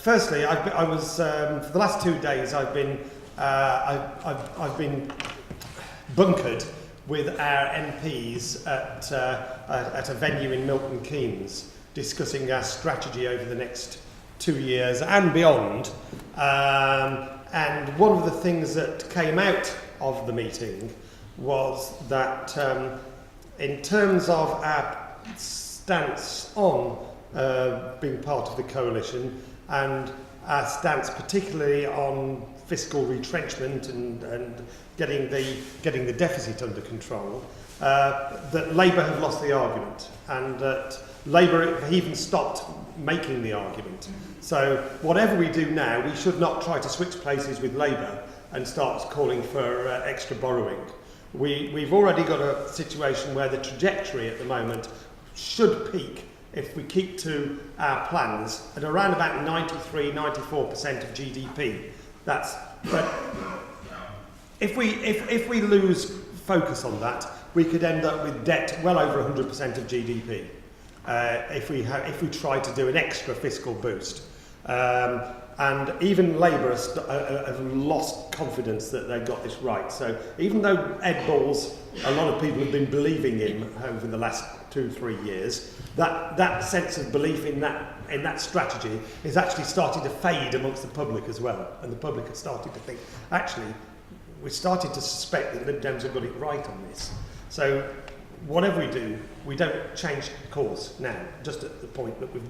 Firstly, I was for the last 2 days I've been bunkered with our MPs at a venue in Milton Keynes, discussing our strategy over the next 2 years and beyond. And one of the things that came out of the meeting was that in terms of our stance on being part of the coalition and our stance particularly on fiscal retrenchment and getting the deficit under control, that Labour have lost the argument, and that Labour have even stopped making the argument. So whatever we do now, we should not try to switch places with Labour and start calling for extra borrowing. We've already got a situation where the trajectory at the moment should peak, if we keep to our plans, at around about 93-94% of GDP. But if we lose focus on that, we could end up with debt well over 100% of GDP if we try to do an extra fiscal boost. And even Labour have lost confidence that they've got this right. So even though Ed Balls, a lot of people have been believing him over the last 2-3 years, that sense of belief in that strategy is actually starting to fade amongst the public as well. And the public are starting to think, actually, we're starting to suspect that Lib Dems have got it right on this. So whatever we do, we don't change course now, just at the point that we've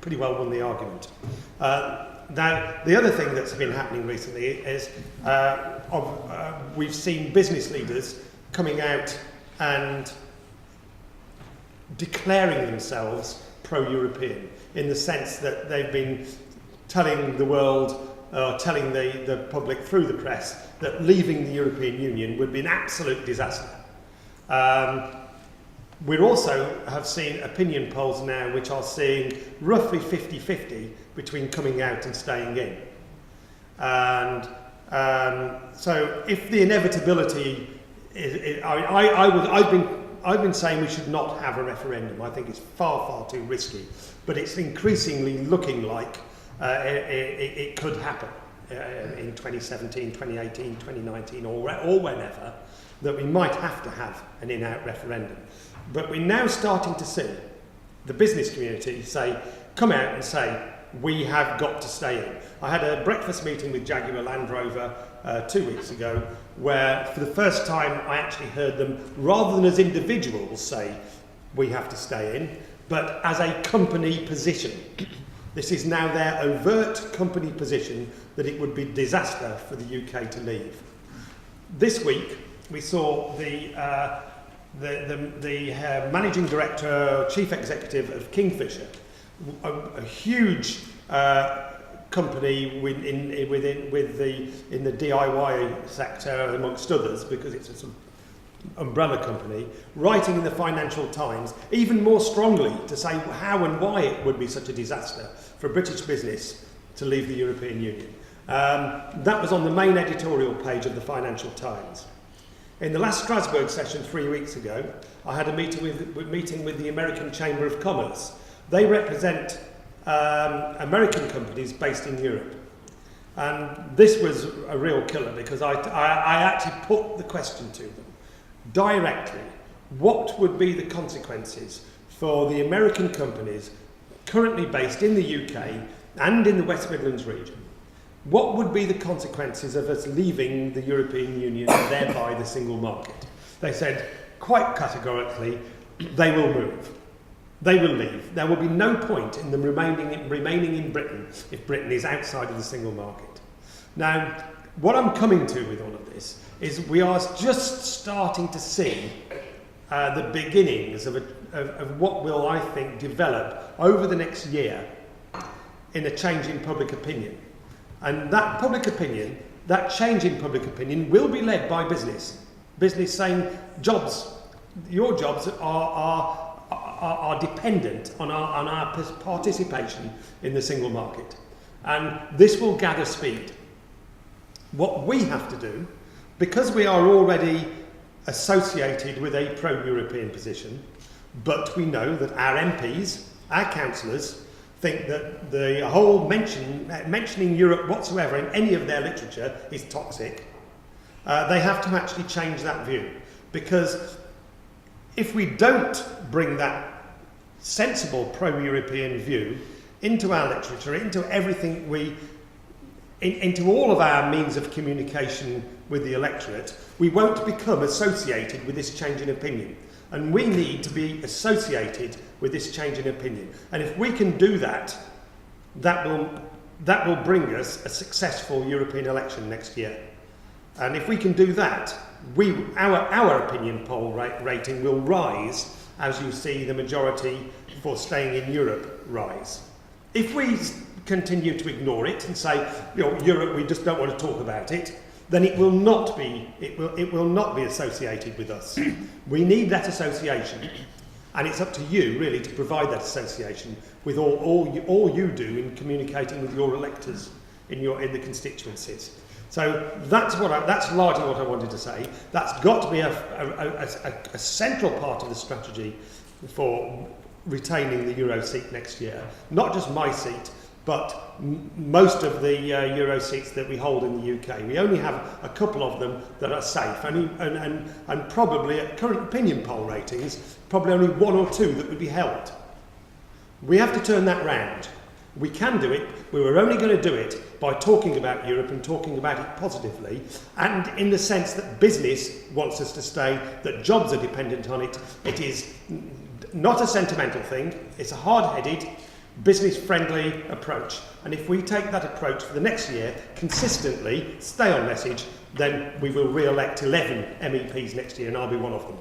pretty well won the argument. Now, the other thing that's been happening recently is we've seen business leaders coming out and declaring themselves pro-European, in the sense that they've been telling the world, telling the public through the press, that leaving the European Union would be an absolute disaster. We also have seen opinion polls now which are seeing roughly 50-50 between coming out and staying in. And so if the inevitability I've been saying we should not have a referendum. I think it's far too risky, but it's increasingly looking like it could happen in 2017, 2018, 2019 or whenever, that we might have to have an in-out referendum. But we're now starting to see the business community come out and say, we have got to stay in. I had a breakfast meeting with Jaguar Land Rover 2 weeks ago, where for the first time I actually heard them, rather than as individuals, say, we have to stay in, but as a company position. This is now their overt company position that it would be disaster for the UK to leave. This week, we saw the managing director, chief executive of Kingfisher, a huge company in the DIY sector, amongst others, because it's a sort of umbrella company, writing in the Financial Times even more strongly to say how and why it would be such a disaster for British business to leave the European Union. That was on the main editorial page of the Financial Times. In the last Strasbourg session 3 weeks ago, I had a meeting with the American Chamber of Commerce. They represent American companies based in Europe. And this was a real killer, because I actually put the question to them directly. What would be the consequences for the American companies currently based in the UK and in the West Midlands region? What would be the consequences of us leaving the European Union and thereby the single market? They said quite categorically, they will move. They will leave. There will be no point in them remaining in Britain if Britain is outside of the single market. Now, what I'm coming to with all of this is we are just starting to see the beginnings of what will, I think, develop over the next year in a change in public opinion. And that public opinion, that change in public opinion, will be led by business. Business saying, your jobs are dependent on our participation in the single market. And this will gather speed. What we have to do, because we are already associated with a pro-European position, but we know that our MPs, our councillors, think that the whole mentioning Europe whatsoever in any of their literature is toxic. They have to actually change that view, because if we don't bring that sensible pro-European view into our literature, into everything into all of our means of communication with the electorate, we won't become associated with this change in opinion. And we need to be associated with this change in opinion. And if we can do that, that will bring us a successful European election next year. And if we can do that, our opinion poll rating will rise as you see the majority for staying in Europe rise. If we continue to ignore it and say, Europe, we just don't want to talk about it, then it will not be associated with us. We need that association, and it's up to you really to provide that association with all you do in communicating with your electors in the constituencies. So that's largely what I wanted to say. That's got to be a central part of the strategy for retaining the Euro seat next year. Not just my seat, but most of the Euro seats that we hold in the UK. We only have a couple of them that are safe, and probably at current opinion poll ratings, probably only one or two that would be held. We have to turn that round. We can do it. We were only going to do it by talking about Europe and talking about it positively, and in the sense that business wants us to stay, that jobs are dependent on it. It is not a sentimental thing. It's a hard-headed, business-friendly approach. And if we take that approach for the next year, consistently, stay on message, then we will re-elect 11 MEPs next year, and I'll be one of them.